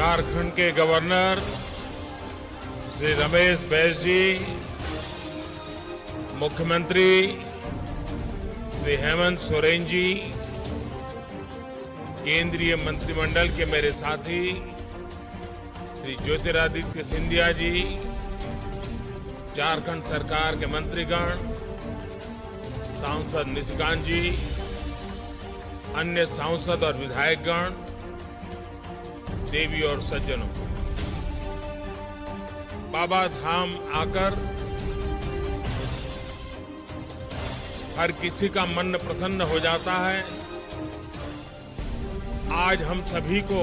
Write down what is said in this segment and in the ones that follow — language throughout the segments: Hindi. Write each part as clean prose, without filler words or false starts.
झारखंड के गवर्नर श्री रमेश बैस जी, मुख्यमंत्री श्री हेमंत सोरेन जी, केंद्रीय मंत्रिमंडल के मेरे साथी श्री ज्योतिरादित्य सिंधिया जी, झारखंड सरकार के मंत्रीगण, सांसद निशिकांत जी, अन्य सांसद और विधायकगण, देवी और सज्जनों, बाबा धाम आकर हर किसी का मन प्रसन्न हो जाता है। आज हम सभी को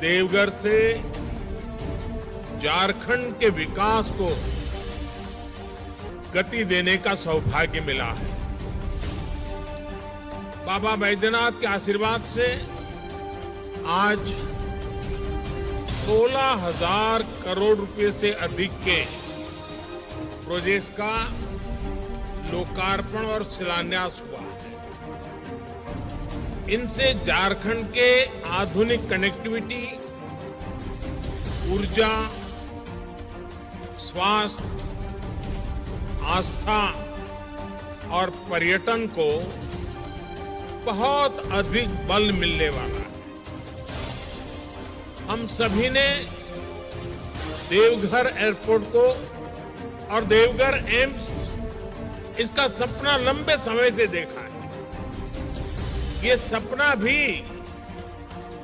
देवघर से झारखंड के विकास को गति देने का सौभाग्य मिला है। बाबा बैद्यनाथ के आशीर्वाद से आज 16,000 करोड़ रुपए से अधिक के प्रोजेक्ट्स का लोकार्पण और शिलान्यास हुआ है। इनसे झारखंड के आधुनिक कनेक्टिविटी, ऊर्जा, स्वास्थ्य, आस्था और पर्यटन को बहुत अधिक बल मिलने वाला है। हम सभी ने देवघर एयरपोर्ट को और देवघर एम्स, इसका सपना लंबे समय से देखा है। ये सपना भी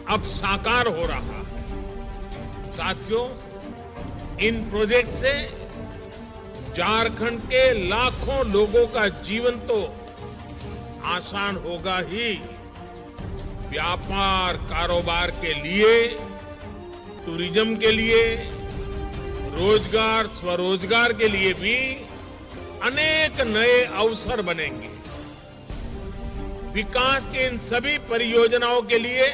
अब साकार हो रहा है। साथियों, इन प्रोजेक्ट से झारखंड के लाखों लोगों का जीवन तो आसान होगा ही, व्यापार कारोबार के लिए, टूरिज्म के लिए, रोजगार स्वरोजगार के लिए भी अनेक नए अवसर बनेंगे। विकास के इन सभी परियोजनाओं के लिए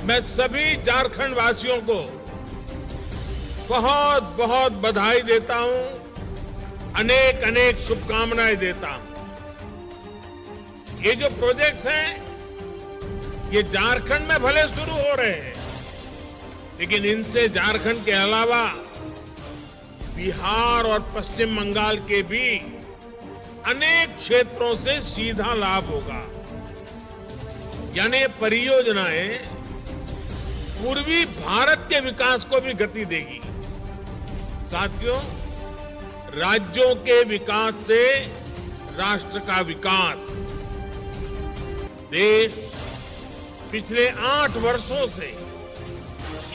मैं सभी झारखंड वासियों को बहुत बहुत बधाई देता हूं, अनेक अनेक शुभकामनाएं देता हूं। ये जो प्रोजेक्ट्स हैं, ये झारखंड में भले शुरू हो रहे हैं, लेकिन इनसे झारखंड के अलावा बिहार और पश्चिम बंगाल के भी अनेक क्षेत्रों से सीधा लाभ होगा। यानी ये परियोजनाएं पूर्वी भारत के विकास को भी गति देगी। साथियों, राज्यों के विकास से राष्ट्र का विकास, देश पिछले 8 वर्षों से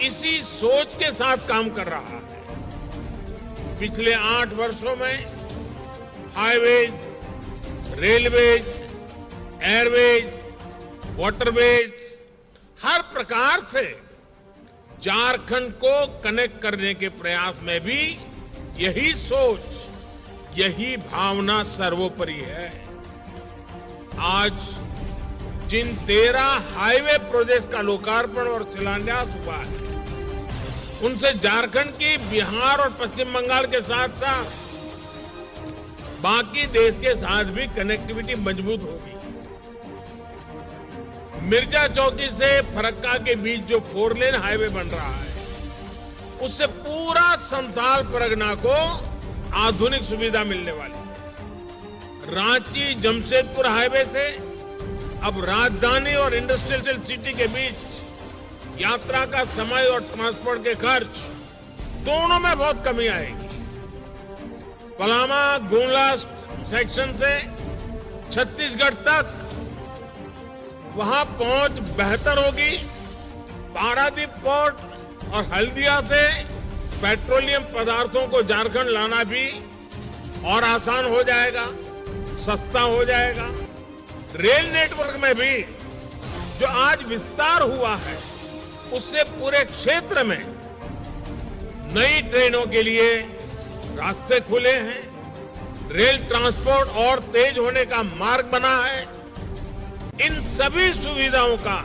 इसी सोच के साथ काम कर रहा है। पिछले 8 वर्षों में हाईवेज, रेलवेज, एयरवेज, वाटरवेज, हर प्रकार से झारखंड को कनेक्ट करने के प्रयास में भी यही सोच, यही भावना सर्वोपरि है। आज जिन 13 हाईवे प्रोजेक्ट का लोकार्पण और शिलान्यास हुआ है, उनसे झारखंड की बिहार और पश्चिम बंगाल के साथ साथ बाकी देश के साथ भी कनेक्टिविटी मजबूत होगी। मिर्जा चौकी से फरक्का के बीच जो 4 लेन हाईवे बन रहा है, उससे पूरा संथाल परगना को आधुनिक सुविधा मिलने वाली है। रांची जमशेदपुर हाईवे से अब राजधानी और इंडस्ट्रियल सिटी के बीच यात्रा का समय और ट्रांसपोर्ट के खर्च दोनों में बहुत कमी आएगी। पलामा गुमला सेक्शन से छत्तीसगढ़ तक वहां पहुंच बेहतर होगी। पारादीप पोर्ट और हल्दिया से पेट्रोलियम पदार्थों को झारखंड लाना भी और आसान हो जाएगा, सस्ता हो जाएगा। रेल नेटवर्क में भी जो आज विस्तार हुआ है, उससे पूरे क्षेत्र में नई ट्रेनों के लिए रास्ते खुले हैं, रेल ट्रांसपोर्ट और तेज होने का मार्ग बना है। इन सभी सुविधाओं का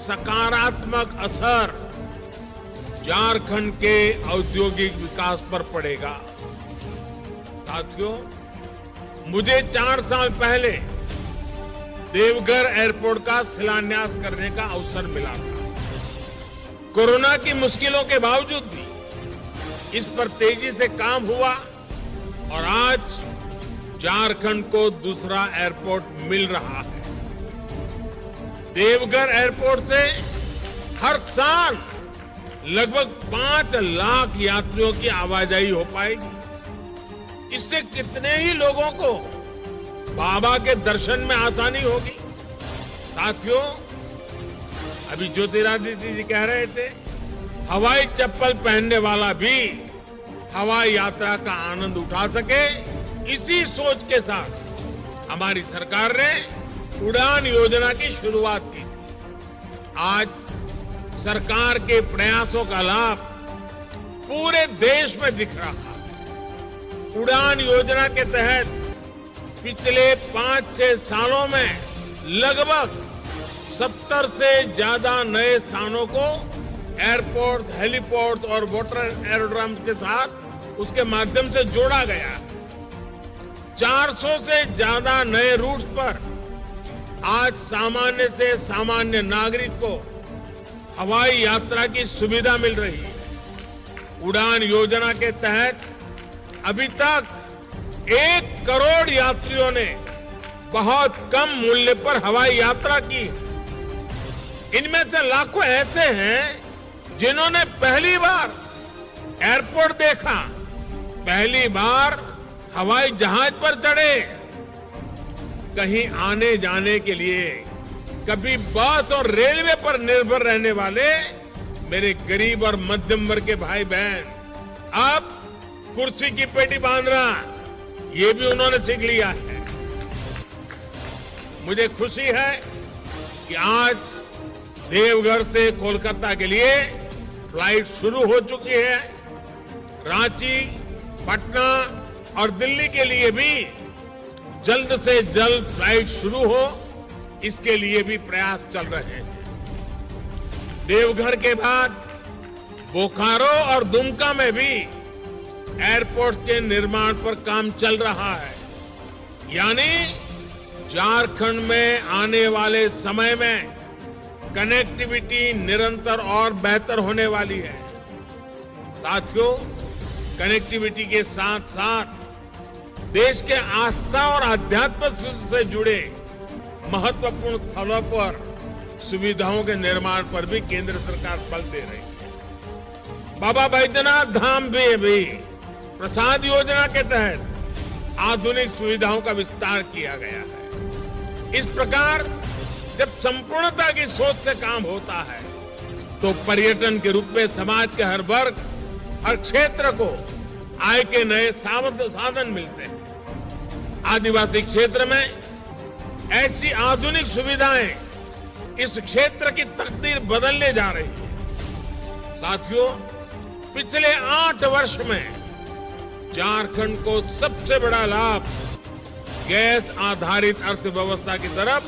सकारात्मक असर झारखंड के औद्योगिक विकास पर पड़ेगा। साथियों, मुझे 4 साल पहले देवघर एयरपोर्ट का शिलान्यास करने का अवसर मिला था। कोरोना की मुश्किलों के बावजूद भी इस पर तेजी से काम हुआ और आज झारखंड को दूसरा एयरपोर्ट मिल रहा है। देवघर एयरपोर्ट से हर साल लगभग 5 लाख यात्रियों की आवाजाही हो पाएगी। इससे कितने ही लोगों को बाबा के दर्शन में आसानी होगी। साथियों, अभी ज्योतिरादित्य जी कह रहे थे, हवाई चप्पल पहनने वाला भी हवाई यात्रा का आनंद उठा सके, इसी सोच के साथ हमारी सरकार ने उड़ान योजना की शुरुआत की थी। आज सरकार के प्रयासों का लाभ पूरे देश में दिख रहा है। उड़ान योजना के तहत पिछले 5-6 सालों में लगभग 70 से ज्यादा नए स्थानों को एयरपोर्ट, हेलीपोर्ट और वाटर एरोड्रम के साथ उसके माध्यम से जोड़ा गया। 400 से ज्यादा नए रूट्स पर आज सामान्य से सामान्य नागरिक को हवाई यात्रा की सुविधा मिल रही है। उड़ान योजना के तहत अभी तक 1 करोड़ यात्रियों ने बहुत कम मूल्य पर हवाई यात्रा की। इनमें से लाखों ऐसे हैं जिन्होंने पहली बार एयरपोर्ट देखा, पहली बार हवाई जहाज पर चढ़े। कहीं आने जाने के लिए कभी बस और रेलवे पर निर्भर रहने वाले मेरे गरीब और मध्यम वर्ग के भाई बहन अब कुर्सी की पेटी बांधना ये भी उन्होंने सीख लिया है। मुझे खुशी है कि आज देवघर से कोलकाता के लिए फ्लाइट शुरू हो चुकी है। रांची, पटना और दिल्ली के लिए भी जल्द से जल्द फ्लाइट शुरू हो, इसके लिए भी प्रयास चल रहे हैं। देवघर के बाद बोकारो और दुमका में भी एयरपोर्ट के निर्माण पर काम चल रहा है। यानी झारखंड में आने वाले समय में कनेक्टिविटी निरंतर और बेहतर होने वाली है। साथियों, कनेक्टिविटी के साथ साथ देश के आस्था और आध्यात्म से जुड़े महत्वपूर्ण स्थलों पर सुविधाओं के निर्माण पर भी केंद्र सरकार बल दे रही है। बाबा बैद्यनाथ धाम में भी प्रसाद योजना के तहत आधुनिक सुविधाओं का विस्तार किया गया है। इस प्रकार जब संपूर्णता की सोच से काम होता है तो पर्यटन के रूप में समाज के हर वर्ग, हर क्षेत्र को आय के नए साधन मिलते हैं। आदिवासी क्षेत्र में ऐसी आधुनिक सुविधाएं इस क्षेत्र की तकदीर बदलने जा रही है। साथियों, पिछले 8 वर्ष में झारखंड को सबसे बड़ा लाभ गैस आधारित अर्थव्यवस्था की तरफ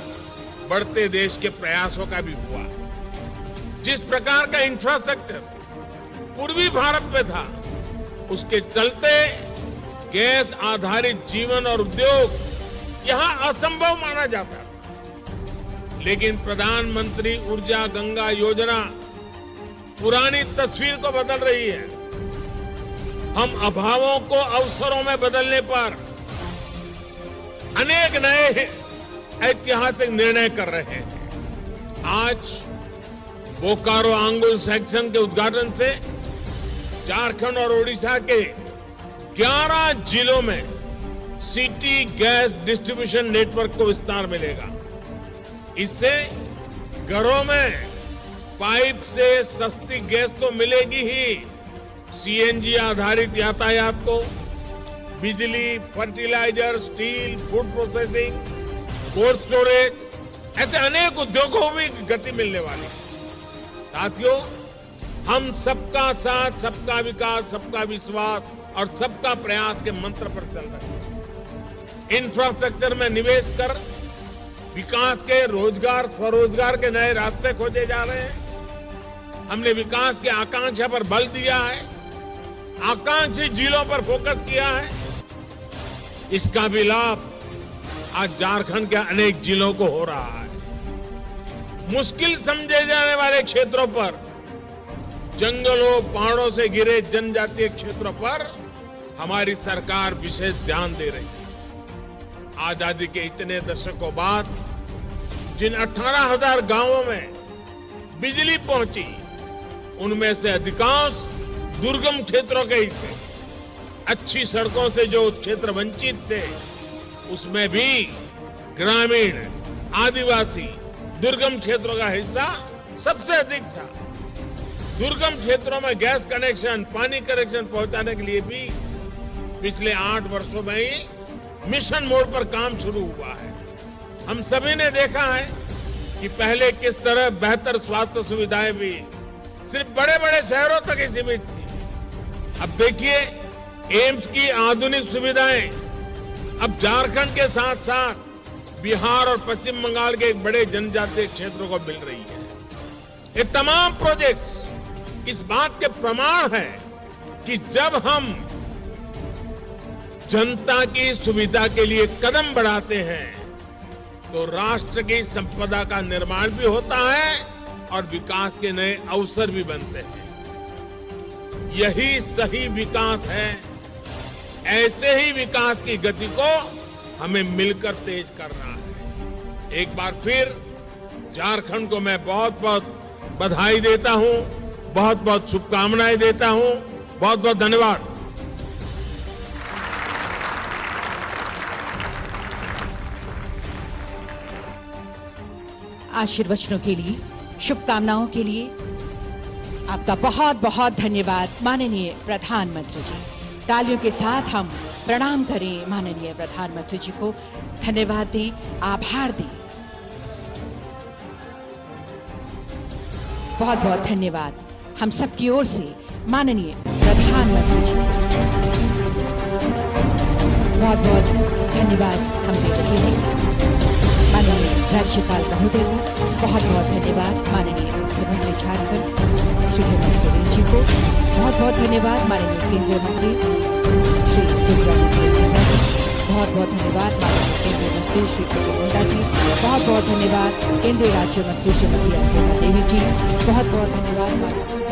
बढ़ते देश के प्रयासों का भी हुआ। जिस प्रकार का इंफ्रास्ट्रक्चर पूर्वी भारत में था, उसके चलते गैस आधारित जीवन और उद्योग यहां असंभव माना जाता था। लेकिन प्रधानमंत्री ऊर्जा गंगा योजना पुरानी तस्वीर को बदल रही है। हम अभावों को अवसरों में बदलने पर अनेक नए ऐतिहासिक निर्णय कर रहे हैं। आज बोकारो आंगुल सेक्शन के उद्घाटन से झारखंड और ओडिशा के 11 जिलों में सिटी गैस डिस्ट्रीब्यूशन नेटवर्क को विस्तार मिलेगा। इससे घरों में पाइप से सस्ती गैस तो मिलेगी ही, सीएनजी आधारित यातायात को, बिजली, fertilizer, steel, food processing, cold storage, ऐसे अनेक उद्योगों को भी गति मिलने वाली है। साथियों, हम सबका साथ, सबका विकास, सबका विश्वास और सबका प्रयास के मंत्र पर चल रहे हैं। इंफ्रास्ट्रक्चर में निवेश कर विकास के, रोजगार, स्वरोजगार के नए रास्ते खोजे जा रहे हैं। हमने विकास की आकांक्षा पर बल दिया है, आकांक्षी जिलों पर फोकस किया है। इसका भी लाभ आज झारखंड के अनेक जिलों को हो रहा है। मुश्किल समझे जाने वाले क्षेत्रों पर, जंगलों पहाड़ों से घिरे जनजातीय क्षेत्रों पर हमारी सरकार विशेष ध्यान दे रही है। आजादी के इतने दशकों बाद जिन 18,000 गांवों में बिजली पहुंची, उनमें से अधिकांश दुर्गम क्षेत्रों के ही थे। अच्छी सड़कों से जो क्षेत्र वंचित थे, उसमें भी ग्रामीण, आदिवासी, दुर्गम क्षेत्रों का हिस्सा सबसे अधिक था। दुर्गम क्षेत्रों में गैस कनेक्शन, पानी कनेक्शन पहुंचाने के लिए भी पिछले 8 वर्षों में ही मिशन मोड पर काम शुरू हुआ है। हम सभी ने देखा है कि पहले किस तरह बेहतर स्वास्थ्य सुविधाएं भी सिर्फ बड़े बड़े शहरों तक ही सीमित थी। अब देखिए, एम्स की आधुनिक सुविधाएं अब झारखंड के साथ साथ बिहार और पश्चिम बंगाल के एक बड़े जनजातीय क्षेत्रों को मिल रही है। ये तमाम प्रोजेक्ट्स इस बात के प्रमाण है कि जब हम जनता की सुविधा के लिए कदम बढ़ाते हैं तो राष्ट्र की संपदा का निर्माण भी होता है और विकास के नए अवसर भी बनते हैं। यही सही विकास है। ऐसे ही विकास की गति को हमें मिलकर तेज करना है। एक बार फिर झारखंड को मैं बहुत बहुत बधाई देता हूं, बहुत बहुत शुभकामनाएं देता हूं। बहुत बहुत धन्यवाद। आशीर्वचनों के लिए, शुभकामनाओं के लिए आपका बहुत बहुत धन्यवाद माननीय प्रधानमंत्री जी। तालियों के साथ हम प्रणाम करें माननीय प्रधानमंत्री जी को, धन्यवाद दें, आभार दें। बहुत बहुत धन्यवाद हम सबकी ओर से माननीय प्रधानमंत्री जी। बहुत बहुत धन्यवाद हम दे रहे हैं माननीय राज्यपाल महोदय को। बहुत बहुत धन्यवाद माननीय मुख्यमंत्री झारखंड श्री हेमंत सोरेन जी को। बहुत बहुत धन्यवाद माननीय केंद्रीय मंत्री श्री ज्योतिरादित्य सिंधिया जी। बहुत बहुत धन्यवाद माननीय केंद्रीय मंत्री श्री अर्जुन मुंडा जी। बहुत बहुत धन्यवाद केंद्रीय राज्य मंत्री श्रीमती अन्नपूर्णा देवी जी। बहुत बहुत धन्यवाद।